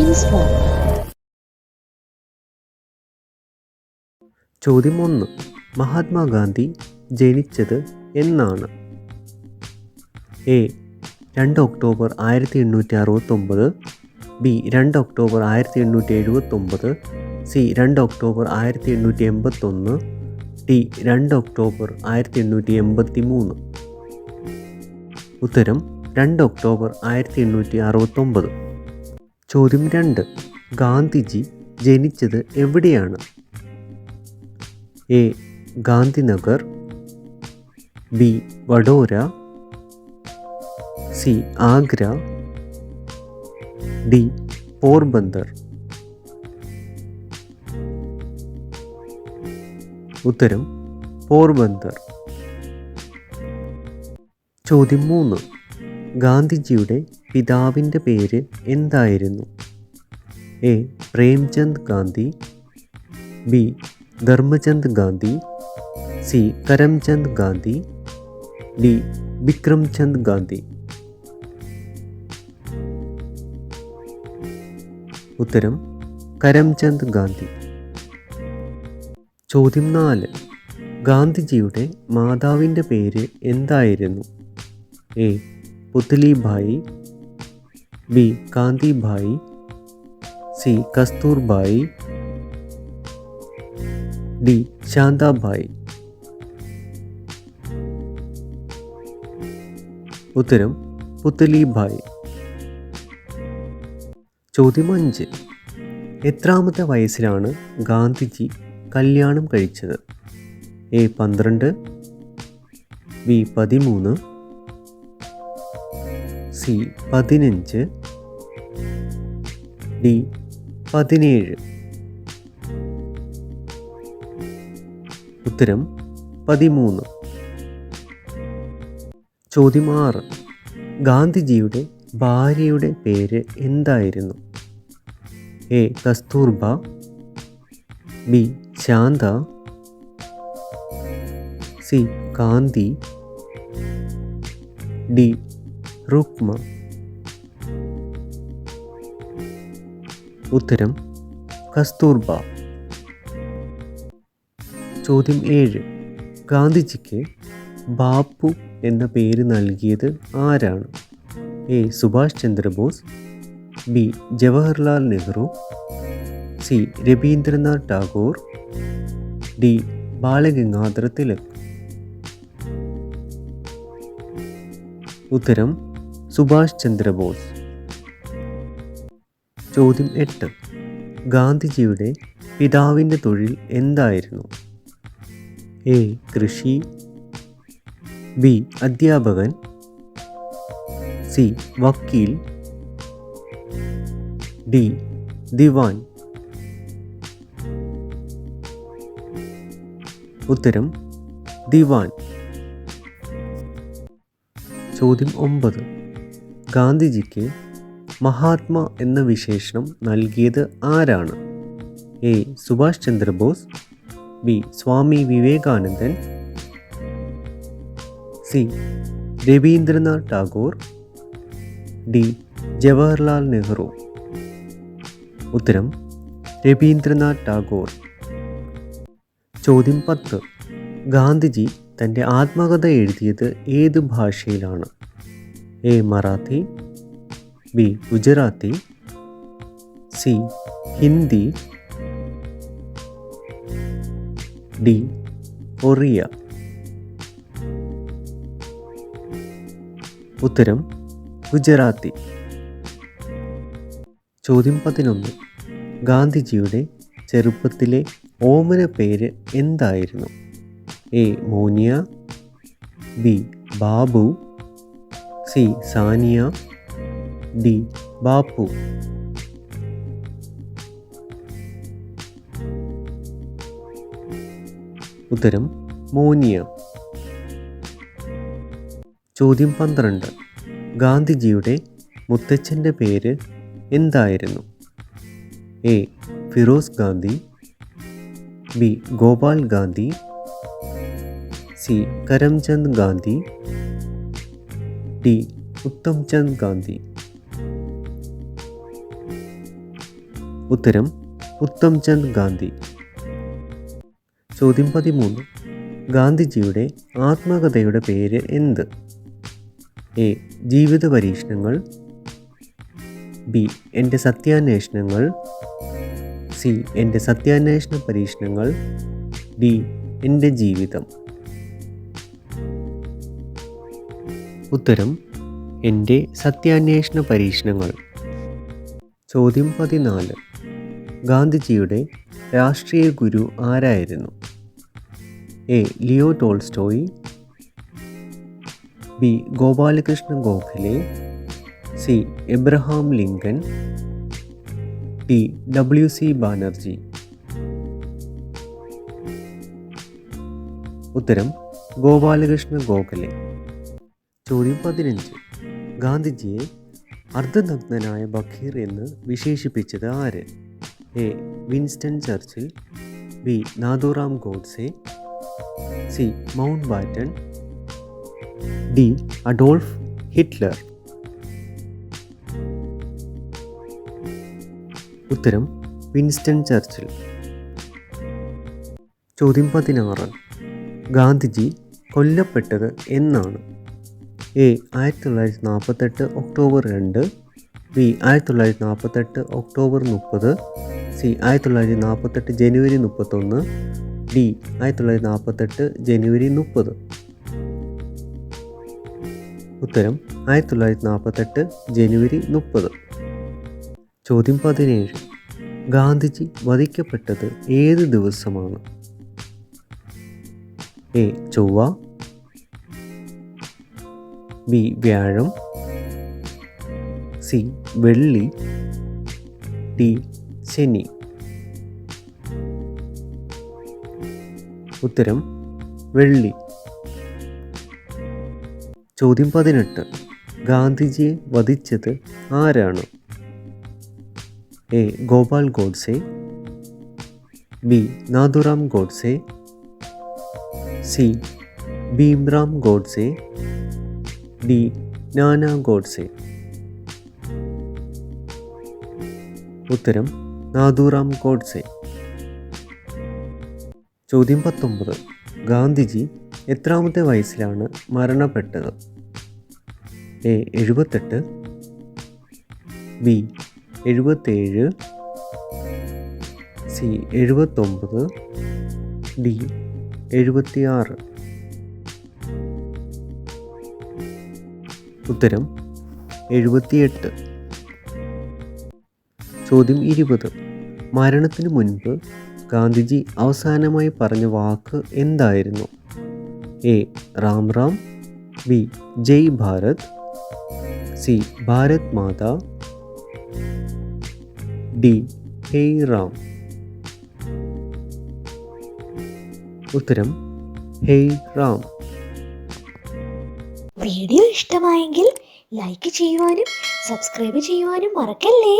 Science വാക്ക്. ചോദ്യം 1. മഹാത്മാഗാന്ധി ജനിച്ചത് എന്നാണ്? A 2 October 1869, B 2 October 1879, C 2 October 1881, D 2 October 1883. ഉത്തരം 2 ഒക്ടോബർ 1869. ചോദ്യം 2. ഗാന്ധിജി ജനിച്ചത് എവിടെയാണ്? A Gandhinagar, B Vadodara, C Agra, D Porbandar. ഉത്തരം പോർബന്ദർ. ചോദ്യം 3. ഗാന്ധിജിയുടെ പിതാവിൻ്റെ പേര് എന്തായിരുന്നു? A Premchand Gandhi, B Dharmachand Gandhi, C Karamchand Gandhi, D Bikramchand Gandhi. ഉത്തരം കരംചന്ദ് ഗാന്ധി. ചോദ്യം 4. ഗാന്ധിജിയുടെ മാതാവിൻ്റെ പേര് എന്തായിരുന്നു? A Putlibai, B Kantibai, C Kasturbai, D Shantabai. ഉത്തരം പുത്ലിഭായി. ചോദ്യം 5. എത്രാമത്തെ വയസ്സിലാണ് ഗാന്ധിജി കല്യാണം കഴിച്ചത്? A 12, B 13, C 15, D 17. ഉത്തരം 13. ചോദ്യം 6. ഗാന്ധിജിയുടെ ഭാര്യയുടെ പേര് എന്തായിരുന്നു? A Kasturba, B Shanta, C Kanti, D Rukma. ഉത്തരം കസ്തൂർബ. ചോദ്യം 7. ഗാന്ധിജിക്ക് ബാപ്പു എന്ന പേര് നൽകിയത് ആരാണ്? A Subhash Chandrabose, B Jawaharlal Nehru, C Rabindranath Tagore, D Balagangadhara Tilak. ഉത്തരം സുഭാഷ് ചന്ദ്രബോസ്. ചോദ്യം 8. ഗാന്ധിജിയുടെ പിതാവിൻ്റെ തൊഴിൽ എന്തായിരുന്നു? എ കൃഷി, ബി അധ്യാപകൻ, സി വക്കീൽ, ഡി ദിവാൻ. ഉത്തരം ദിവാൻ. ചോദ്യം 9. ഗാന്ധിജിക്ക് മഹാത്മാ എന്ന വിശേഷണം നൽകിയത് ആരാണ്? A Subhash Chandrabose, B Swami Vivekanandan, C Rabindranath Tagore, D Jawaharlal Nehru. ഉത്തരം രവീന്ദ്രനാഥ് ടാഗോർ. ചോദ്യം 10. ഗാന്ധിജി തൻ്റെ ആത്മകഥ എഴുതിയത് ഏത് ഭാഷയിലാണ്? A Marathi, B Gujarati, C Hindi, D Oriya. ഉത്തരം ഗുജറാത്തി. ചോദ്യം 11. ഗാന്ധിജിയുടെ ചെറുപ്പത്തിലെ ഓമന പേര് എന്തായിരുന്നു? A Monia, B Babu, C Sania, D Bapu. ഉത്തരം മോനിയ. ചോദ്യം 12. ഗാന്ധിജിയുടെ മുത്തച്ഛൻ്റെ പേര് എന്തായിരുന്നു? A Feroze Gandhi, B Gopal Gandhi, C Karamchand Gandhi, D Uttamchand Gandhi. ഉത്തരം ഉത്തംചന്ദ് ഗാന്ധി. ചോദ്യം 13. ഗാന്ധിജിയുടെ ആത്മകഥയുടെ പേര് എന്ത്? എ. ജീവിത പരീക്ഷണങ്ങൾ. ബി. എൻ്റെ സത്യാന്വേഷണങ്ങൾ. സി. എൻ്റെ സത്യാന്വേഷണ പരീക്ഷണങ്ങൾ. ഡി. എൻ്റെ ജീവിതം. ഉത്തരം എൻ്റെ സത്യാന്വേഷണ പരീക്ഷണങ്ങൾ. ചോദ്യം 14. ഗാന്ധിജിയുടെ രാഷ്ട്രീയ ഗുരു ആരായിരുന്നു? A. Leo Tolstoy. B. Gopalakrishna Gokhale. C. Abraham Lincoln. D. WC Banerjee. ഉത്തരം ഗോപാലകൃഷ്ണ ഗോഖലെ. ചോദ്യം 15. ഗാന്ധിജിയെ അർദ്ധനഗ്നനായ ബഖീർ എന്ന് വിശേഷിപ്പിച്ചത് ആര്? A. Winston Churchill. B. Nathuram Godse. C. Mountbatten. D. Adolf Hitler. ഉത്തരം വിൻസ്റ്റൺ ചർച്ചിൽ. ചോദ്യം 16. ഗാന്ധിജി കൊല്ലപ്പെട്ടത് എന്നാണ്? A. 1948 October 2. B. 1948 October 30. C. 1948 ജനുവരി 31. ഡി. 1948 ജനുവരി 30. ഉത്തരം 1948 ജനുവരി 30. ചോദ്യം 17. ഗാന്ധിജി വധിക്കപ്പെട്ടത് ഏത് ദിവസമാണ്? എ. ചൊവ്വ. ബി. വ്യാഴം. സി. വെള്ളി. ഡി. ശനി. ഉത്തരം വെള്ളി. ചോദ്യം 18. ഗാന്ധിജിയെ വധിച്ചത് ആരാണ്? A. Gopal Godse. B. Nathuram Godse. C. Bhimram Godse. D. Nana Godse. ഉത്തരം നാഥുറാം ഗോഡ്സെ. ചോദ്യം 19. ഗാന്ധിജി എത്രാമത്തെ വയസ്സിലാണ് മരണപ്പെട്ടത്? എ. 78. ബി. 77. സി. 79. ഡി. 76. ഉത്തരം 78. ചോദ്യം 20. മരണത്തിന് മുൻപ് ഗാന്ധിജി അവസാനമായി പറഞ്ഞ വാക്ക് എന്തായിരുന്നു? എ. റാം റാം. ബി. ജയ് ഭാരത്. സി. ഭാരത് മാതാ. ഡി. ഹേയ് റാം. ഉത്തരം ഹേയ് റാം. വീഡിയോ ഇഷ്ടമായെങ്കിൽ ലൈക്ക് ചെയ്യുവാനും സബ്സ്ക്രൈബ് ചെയ്യുവാനും മറക്കല്ലേ.